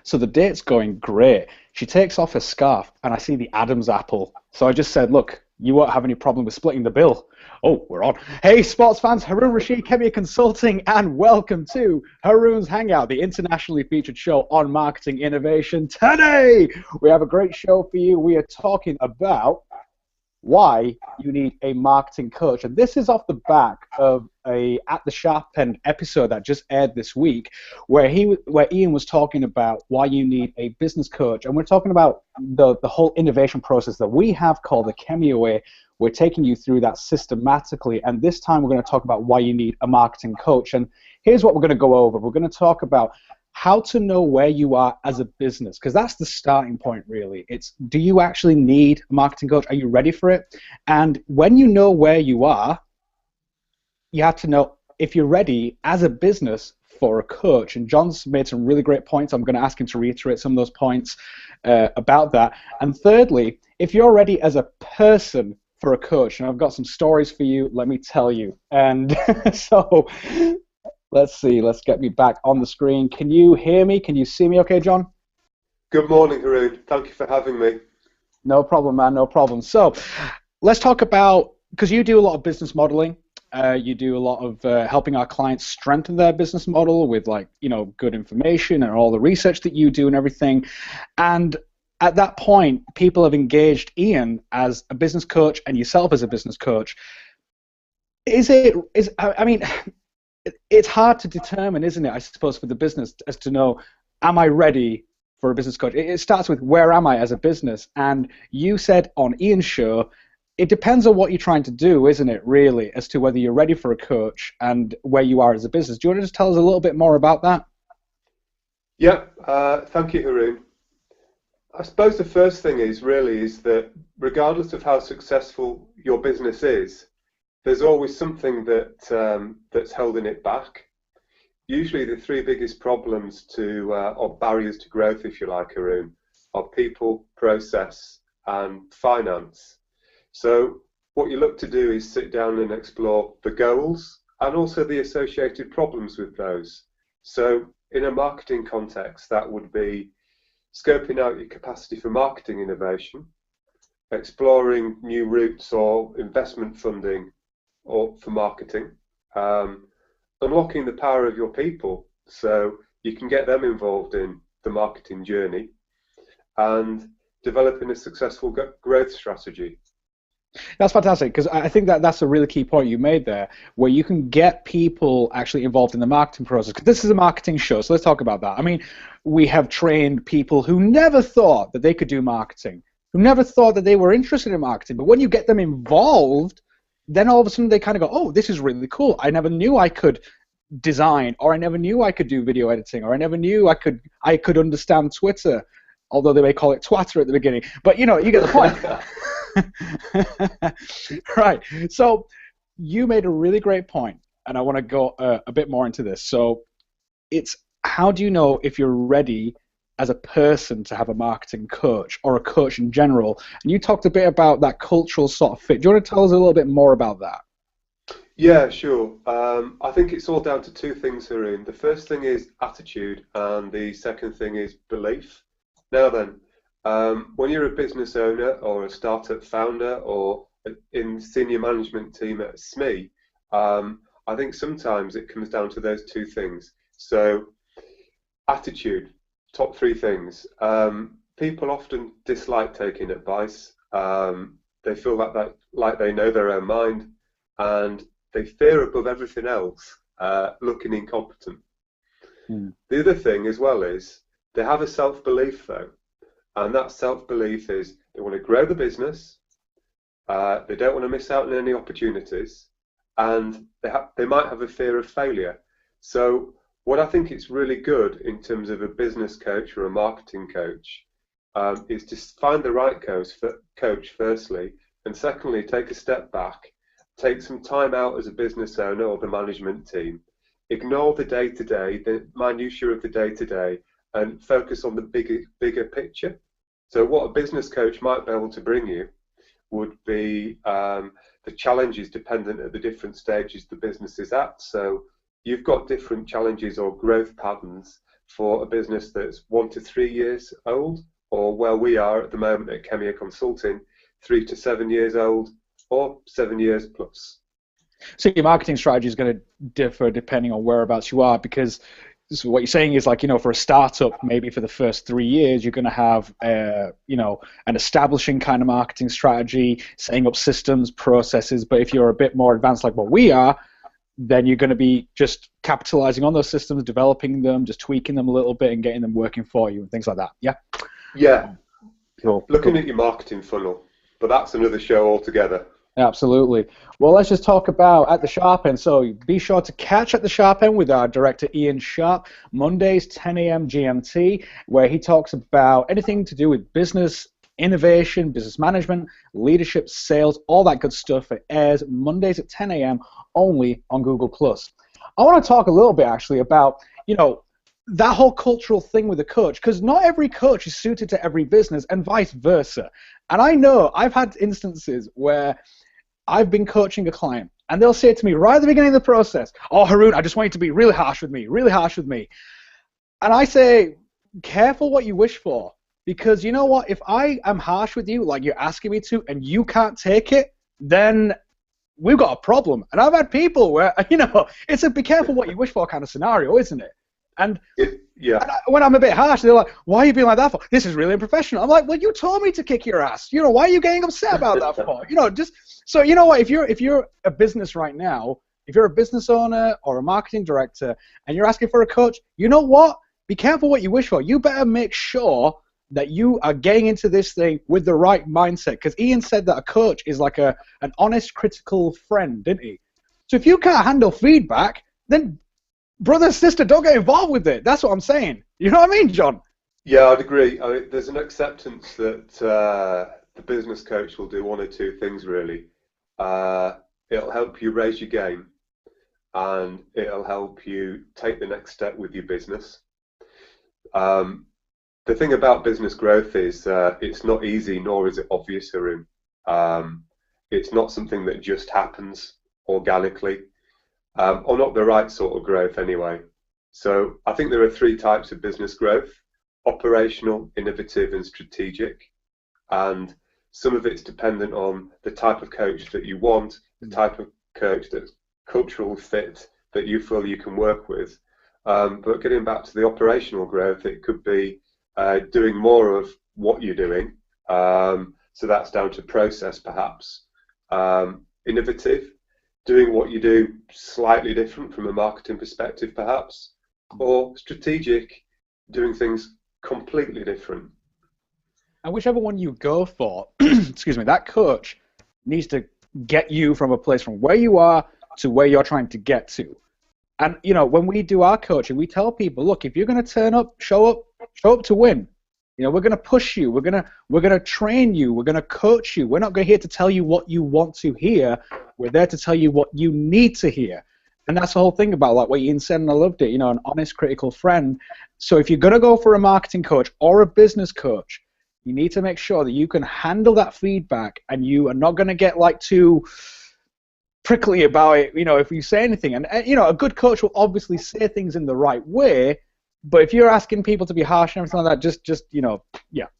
So the date's going great. She takes off her scarf, and I see the Adam's apple. So I just said, look, you won't have any problem with splitting the bill. Oh, we're on. Hey, sports fans, Haroon Rashid, Khemeia Consulting, and welcome to Haroon's Hangout, the internationally featured show on marketing innovation. Today, we have a great show for you. We are talking about why you need a marketing coach. And this is off the back of a At the Sharp End episode that just aired this week, where Ian was talking about why you need a business coach. And we're talking about the whole innovation process that we have called the Khemeia way. We're taking you through that systematically. And this time we're going to talk about why you need a marketing coach. And here's what we're going to go over. We're going to talk about how to know where you are as a business, because that's the starting point, really. It's, do you actually need a marketing coach? Are you ready for it? And when you know where you are, you have to know if you're ready as a business for a coach. And John's made some really great points. I'm going to ask him to reiterate some of those points about that. And thirdly, if you're ready as a person for a coach, and I've got some stories for you, let me tell you. And so let's see. Let's get me back on the screen. Can you hear me? Can you see me okay, John? Good morning, Haroon. Thank you for having me. No problem, man. No problem. So let's talk about, because you do a lot of business modeling. You do a lot of helping our clients strengthen their business model with, like, good information and all the research that you do and everything. And at that point, people have engaged Ian as a business coach and yourself as a business coach. I mean, it's hard to determine, isn't it, I suppose, for the business as to know, am I ready for a business coach? It starts with, where am I as a business? And you said on Ian's show, it depends on what you're trying to do, isn't it, really, as to whether you're ready for a coach and where you are as a business. Do you want to just tell us a little bit more about that? Yeah, thank you, Haroon. I suppose the first thing is that regardless of how successful your business is, there's always something that's holding it back. Usually the three biggest problems or barriers to growth, if you like, Haroon, are people, process, and finance. So what you look to do is sit down and explore the goals and also the associated problems with those. So in a marketing context, that would be scoping out your capacity for marketing innovation, exploring new routes or investment funding or for marketing, unlocking the power of your people so you can get them involved in the marketing journey, and developing a successful growth strategy. That's fantastic, because I think that's a really key point you made there, where you can get people actually involved in the marketing process. Because this is a marketing show, so let's talk about that. I mean, we have trained people who never thought that they could do marketing, who never thought that they were interested in marketing. But when you get them involved, then all of a sudden they kind of go, oh, this is really cool. I never knew I could design, or I never knew I could do video editing, or I never knew I could understand Twitter, although they may call it Twatter at the beginning. But you get the point. Right. So you made a really great point, and I want to go a bit more into this. So it's, how do you know if you're ready as a person to have a marketing coach or a coach in general? And you talked a bit about that cultural sort of fit. Do you want to tell us a little bit more about that? Yeah, sure. I think it's all down to two things, Haroon. The first thing is attitude, and the second thing is belief. Now then, when you're a business owner or a startup founder or in senior management team at SME, I think sometimes it comes down to those two things. So attitude, top three things. People often dislike taking advice. They feel like they know their own mind, and they fear above everything else looking incompetent. The other thing as well is they have a self-belief though, and that self-belief is they want to grow the business, they don't want to miss out on any opportunities, and they might have a fear of failure. So what I think is really good in terms of a business coach or a marketing coach is to find the right coach firstly, and secondly, take a step back, take some time out as a business owner or the management team, ignore the day-to-day, the minutiae of the day-to-day, and focus on the bigger picture. So what a business coach might be able to bring you would be the challenges dependent at the different stages the business is at. So you've got different challenges or growth patterns for a business that's 1 to 3 years old, or where we are at the moment at Khemeia Consulting, 3 to 7 years old, or 7 years plus. So your marketing strategy is going to differ depending on whereabouts you are, because so what you're saying is, like, for a startup, maybe for the first 3 years, you're going to have, an establishing kind of marketing strategy, setting up systems, processes. But if you're a bit more advanced, like what we are, then you're going to be just capitalizing on those systems, developing them, just tweaking them a little bit and getting them working for you and things like that. Yeah? Yeah. Cool. Looking at your marketing funnel, but that's another show altogether. Absolutely. Well, let's just talk about At the Sharp End. So be sure to catch At the Sharp End with our director, Ian Sharp, Mondays, 10 a.m. GMT, where he talks about anything to do with business, innovation, business management, leadership, sales, all that good stuff. It airs Mondays at 10 a.m. only on Google+. I want to talk a little bit, actually, about, that whole cultural thing with a coach, because not every coach is suited to every business and vice versa. And I know I've had instances where I've been coaching a client, and they'll say to me right at the beginning of the process, "Oh, Haroon, I just want you to be really harsh with me, really harsh with me." And I say, careful what you wish for, because you know what? If I am harsh with you, like you're asking me to, and you can't take it, then we've got a problem. And I've had people where, it's a be careful what you wish for kind of scenario, isn't it? And when I'm a bit harsh, they're like, "Why are you being like that for? This is really unprofessional." I'm like, "Well, you told me to kick your ass. Why are you getting upset about that for?" Just so you know what, if you're a business right now, if you're a business owner or a marketing director and you're asking for a coach, you know what? Be careful what you wish for. You better make sure that you are getting into this thing with the right mindset, because Ian said that a coach is like an honest, critical friend, didn't he? So if you can't handle feedback, then brother, sister, don't get involved with it. That's what I'm saying. You know what I mean, John? Yeah, I'd agree. There's an acceptance that the business coach will do one or two things, really. It'll help you raise your game, and it'll help you take the next step with your business. The thing about business growth is it's not easy, nor is it obvious, Haroon. It's not something that just happens organically. Or not the right sort of growth anyway. So I think there are 3 types of business growth: operational, innovative, and strategic. And some of it's dependent on the type of coach that you want, the type of coach that's cultural fit that you feel you can work with. But getting back to the operational growth, it could be doing more of what you're doing. So that's down to process, perhaps. Innovative, doing what you do slightly different from a marketing perspective, perhaps. Or strategic, doing things completely different. And whichever one you go for, excuse me, that coach needs to get you from a place from where you are to where you're trying to get to. And when we do our coaching, we tell people, look, if you're going to turn up, show up to win. We're going to push you. We're going to train you. We're going to coach you. We're not here to tell you what you want to hear. We're there to tell you what you need to hear. And that's the whole thing about, like what Ian said, and I loved it, an honest, critical friend. So if you're going to go for a marketing coach or a business coach, you need to make sure that you can handle that feedback, and you are not going to get like too prickly about it, if you say anything. And a good coach will obviously say things in the right way, but if you're asking people to be harsh and everything like that, just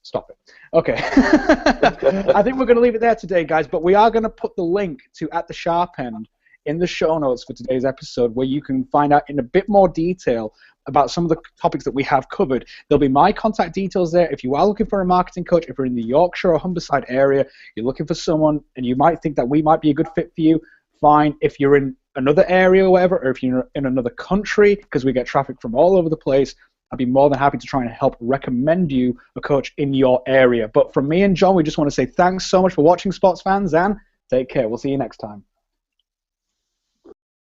stop it. Okay. I think we're going to leave it there today, guys, but we are going to put the link to At the Sharp End in the show notes for today's episode, where you can find out in a bit more detail about some of the topics that we have covered. There'll be my contact details there. If you are looking for a marketing coach, if you're in the Yorkshire or Humberside area, you're looking for someone and you might think that we might be a good fit for you, fine. If you're in another area or whatever, or if you're in another country, because we get traffic from all over the place, I'd be more than happy to try and help recommend you a coach in your area. But from me and John, we just want to say thanks so much for watching, sports fans, and take care. We'll see you next time.